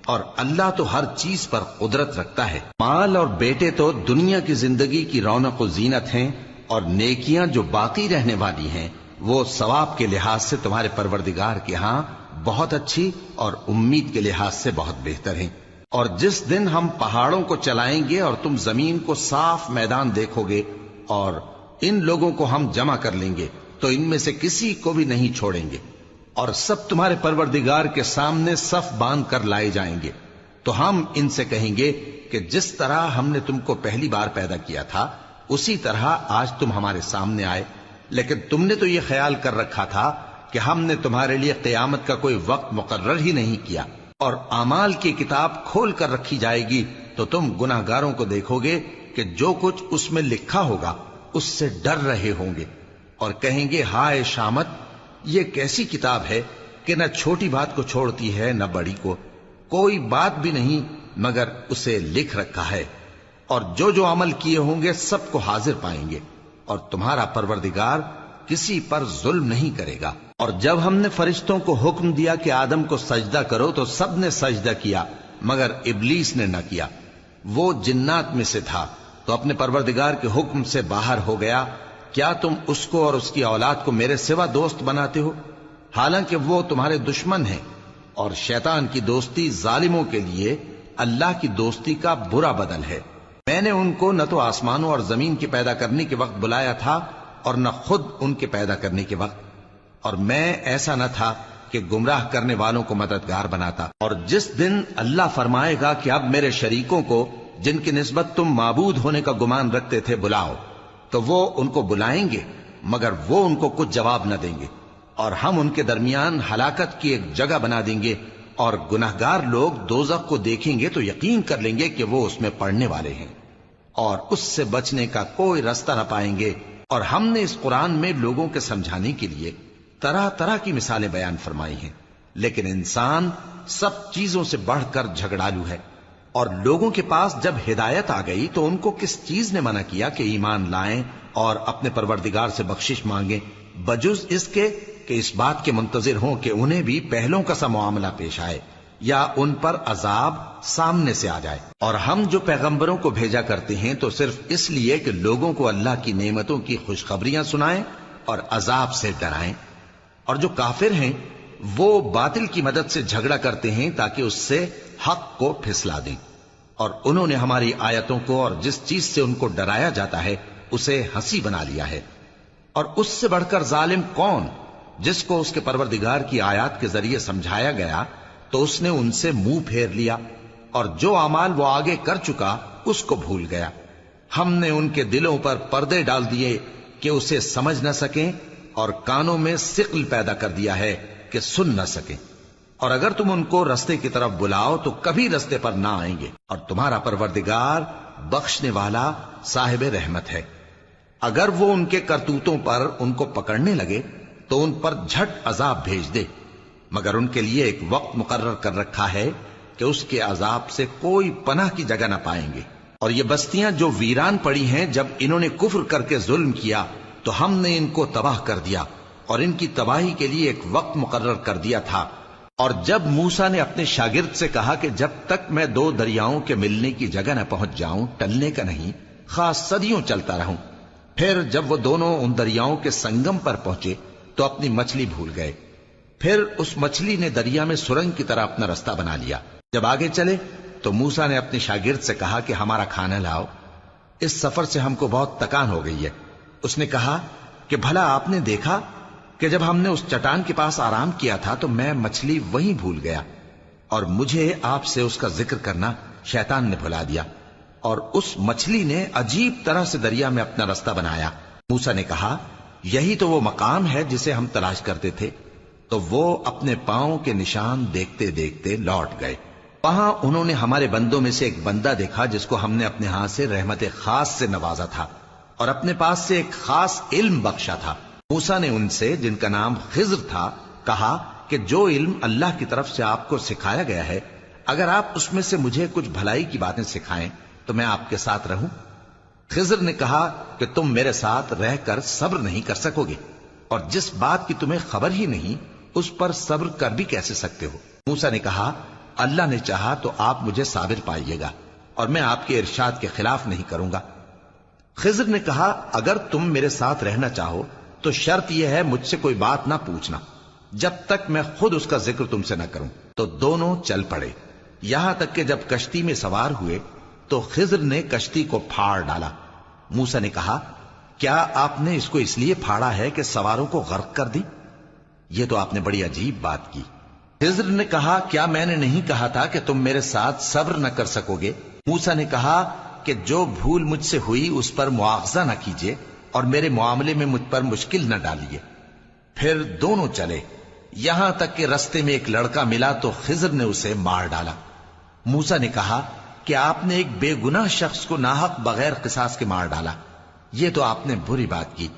اور اللہ تو ہر چیز پر قدرت رکھتا ہے۔ مال اور بیٹے تو دنیا کی زندگی کی رونق و زینت ہیں، اور نیکیاں جو باقی رہنے والی ہیں وہ ثواب کے لحاظ سے تمہارے پروردگار کے ہاں بہت اچھی اور امید کے لحاظ سے بہت بہتر ہیں۔ اور جس دن ہم پہاڑوں کو چلائیں گے اور تم زمین کو صاف میدان دیکھو گے اور ان لوگوں کو ہم جمع کر لیں گے تو ان میں سے کسی کو بھی نہیں چھوڑیں گے، اور سب تمہارے پروردگار کے سامنے صف باندھ کر لائے جائیں گے، تو ہم ان سے کہیں گے کہ جس طرح ہم نے تم کو پہلی بار پیدا کیا تھا اسی طرح آج تم ہمارے سامنے آئے، لیکن تم نے تو یہ خیال کر رکھا تھا کہ ہم نے تمہارے لیے قیامت کا کوئی وقت مقرر ہی نہیں کیا، اور اعمال کی کتاب کھول کر رکھی جائے گی تو تم گناہگاروں کو دیکھو گے کہ جو کچھ اس میں لکھا ہوگا اس سے ڈر رہے ہوں گے، اور کہیں گے ہائے شامت، یہ کیسی کتاب ہے کہ نہ چھوٹی بات کو چھوڑتی ہے نہ بڑی کو، کوئی بات بھی نہیں مگر اسے لکھ رکھا ہے، اور جو جو عمل کیے ہوں گے سب کو حاضر پائیں گے، اور تمہارا پروردگار کسی پر ظلم نہیں کرے گا۔ اور جب ہم نے فرشتوں کو حکم دیا کہ آدم کو سجدہ کرو تو سب نے سجدہ کیا مگر ابلیس نے نہ کیا، وہ جنات میں سے تھا تو اپنے پروردگار کے حکم سے باہر ہو گیا۔ کیا تم اس کو اور اس کی اولاد کو میرے سوا دوست بناتے ہو، حالانکہ وہ تمہارے دشمن ہیں، اور شیطان کی دوستی ظالموں کے لیے اللہ کی دوستی کا برا بدل ہے۔ میں نے ان کو نہ تو آسمانوں اور زمین کے پیدا کرنے کے وقت بلایا تھا اور نہ خود ان کے پیدا کرنے کے وقت، اور میں ایسا نہ تھا کہ گمراہ کرنے والوں کو مددگار بناتا۔ اور جس دن اللہ فرمائے گا کہ اب میرے شریکوں کو جن کی نسبت تم معبود ہونے کا گمان رکھتے تھے بلاؤ، تو وہ ان کو بلائیں گے مگر وہ ان کو کچھ جواب نہ دیں گے، اور ہم ان کے درمیان ہلاکت کی ایک جگہ بنا دیں گے، اور گناہگار لوگ دوزخ کو دیکھیں گے تو یقین کر لیں گے کہ وہ اس میں پڑنے والے ہیں، اور اس سے بچنے کا کوئی راستہ نہ پائیں گے۔ اور ہم نے اس قرآن میں لوگوں کے سمجھانے کے لیے طرح طرح کی مثالیں بیان فرمائی ہیں، لیکن انسان سب چیزوں سے بڑھ کر جھگڑالو ہے، اور لوگوں کے پاس جب ہدایت آ گئی تو ان کو کس چیز نے منع کیا کہ ایمان لائیں اور اپنے پروردگار سے بخشش مانگیں، بجز اس کے کہ اس بات کے منتظر ہوں کہ انہیں بھی پہلوں کا سا معاملہ پیش آئے یا ان پر عذاب سامنے سے آ جائے۔ اور ہم جو پیغمبروں کو بھیجا کرتے ہیں تو صرف اس لیے کہ لوگوں کو اللہ کی نعمتوں کی خوشخبریاں سنائیں اور عذاب سے ڈرائیں، اور جو کافر ہیں وہ باطل کی مدد سے جھگڑا کرتے ہیں تاکہ اس سے حق کو پھسلا دیں، اور انہوں نے ہماری آیتوں کو اور جس چیز سے ان کو ڈرایا جاتا ہے اسے ہنسی بنا لیا ہے۔ اور اس سے بڑھ کر ظالم کون، جس کو اس کے پروردگار کی آیات کے ذریعے سمجھایا گیا تو اس نے ان سے منہ پھیر لیا، اور جو اعمال وہ آگے کر چکا اس کو بھول گیا۔ ہم نے ان کے دلوں پر پردے ڈال دیے کہ اسے سمجھ نہ سکیں، اور کانوں میں ثقل پیدا کر دیا ہے کہ سن نہ سکیں، اور اگر تم ان کو رستے کی طرف بلاؤ تو کبھی رستے پر نہ آئیں گے، اور تمہارا پروردگار بخشنے والا صاحب رحمت ہے۔ اگر وہ ان کے کرتوتوں پر ان کو پکڑنے لگے تو ان پر جھٹ عذاب بھیج دے، مگر ان کے لیے ایک وقت مقرر کر رکھا ہے کہ اس کے عذاب سے کوئی پناہ کی جگہ نہ پائیں گے۔ اور یہ بستیاں جو ویران پڑی ہیں، جب انہوں نے کفر کر کے ظلم کیا تو ہم نے ان کو تباہ کر دیا، اور ان کی تباہی کے لیے ایک وقت مقرر کر دیا تھا۔ اور جب موسیٰ نے اپنے شاگرد سے کہا کہ جب تک میں دو دریاؤں کے ملنے کی جگہ نہ پہنچ جاؤں ٹلنے کا نہیں، خاص صدیوں چلتا رہوں، پھر جب وہ دونوں ان دریاؤں کے سنگم پر پہنچے تو اپنی مچھلی بھول گئے، پھر اس مچھلی نے دریا میں سرنگ کی طرح اپنا رستہ بنا لیا، جب آگے چلے تو موسیٰ نے اپنے شاگرد سے کہا کہ ہمارا کھانا لاؤ، اس سفر سے ہم کو بہت تکان ہو گئی ہے۔ اس نے کہا کہ بھلا آپ نے دیکھا کہ جب ہم نے اس چٹان کے پاس آرام کیا تھا تو میں مچھلی وہیں بھول گیا، اور مجھے آپ سے اس کا ذکر کرنا شیطان نے بھلا دیا، اور اس مچھلی نے عجیب طرح سے دریا میں اپنا رستہ بنایا۔ موسیٰ نے کہا یہی تو وہ مقام ہے جسے ہم تلاش کرتے تھے۔ تو وہ اپنے پاؤں کے نشان دیکھتے دیکھتے لوٹ گئے۔ وہاں انہوں نے ہمارے بندوں میں سے ایک بندہ دیکھا جس کو ہم نے اپنے ہاں سے رحمت خاص سے نوازا تھا اور اپنے پاس سے ایک خاص علم بخشا تھا۔ موسیٰ نے ان سے، جن کا نام خضر تھا، کہا کہ جو علم اللہ کی طرف سے آپ کو سکھایا گیا ہے، اگر آپ اس میں سے مجھے کچھ بھلائی کی باتیں سکھائیں تو میں آپ کے ساتھ رہوں۔ خضر نے کہا کہ تم میرے ساتھ رہ کر صبر نہیں کر سکو گے، اور جس بات کی تمہیں خبر ہی نہیں اس پر صبر کر بھی کیسے سکتے ہو؟ موسیٰ نے کہا اللہ نے چاہا تو آپ مجھے صابر پائیے گا، اور میں آپ کے ارشاد کے خلاف نہیں کروں گا۔ خضر نے کہا اگر تم میرے ساتھ رہنا چاہو تو شرط یہ ہے مجھ سے کوئی بات نہ پوچھنا جب تک میں خود اس کا ذکر تم سے نہ کروں۔ تو دونوں چل پڑے، یہاں تک کہ جب کشتی میں سوار ہوئے تو خضر نے کشتی کو پھاڑ ڈالا۔ موسیٰ نے کہا کیا آپ نے اس کو اس لیے پھاڑا ہے کہ سواروں کو غرق کر دی؟ یہ تو آپ نے بڑی عجیب بات کی۔ خضر نے کہا کیا میں نے نہیں کہا تھا کہ تم میرے ساتھ صبر نہ کر سکو گے؟ موسیٰ نے کہا کہ جو بھول مجھ سے ہوئی اس پر مواخذہ نہ کیجیے اور میرے معاملے میں مجھ پر مشکل نہ ڈالیے۔ پھر دونوں چلے، یہاں تک کہ رستے میں ایک لڑکا ملا تو خضر نے اسے مار ڈالا۔ موسیٰ نے کہا کہ آپ نے ایک بے گناہ شخص کو ناحق بغیر قصاص کے مار ڈالا، یہ تو آپ نے بری بات کی۔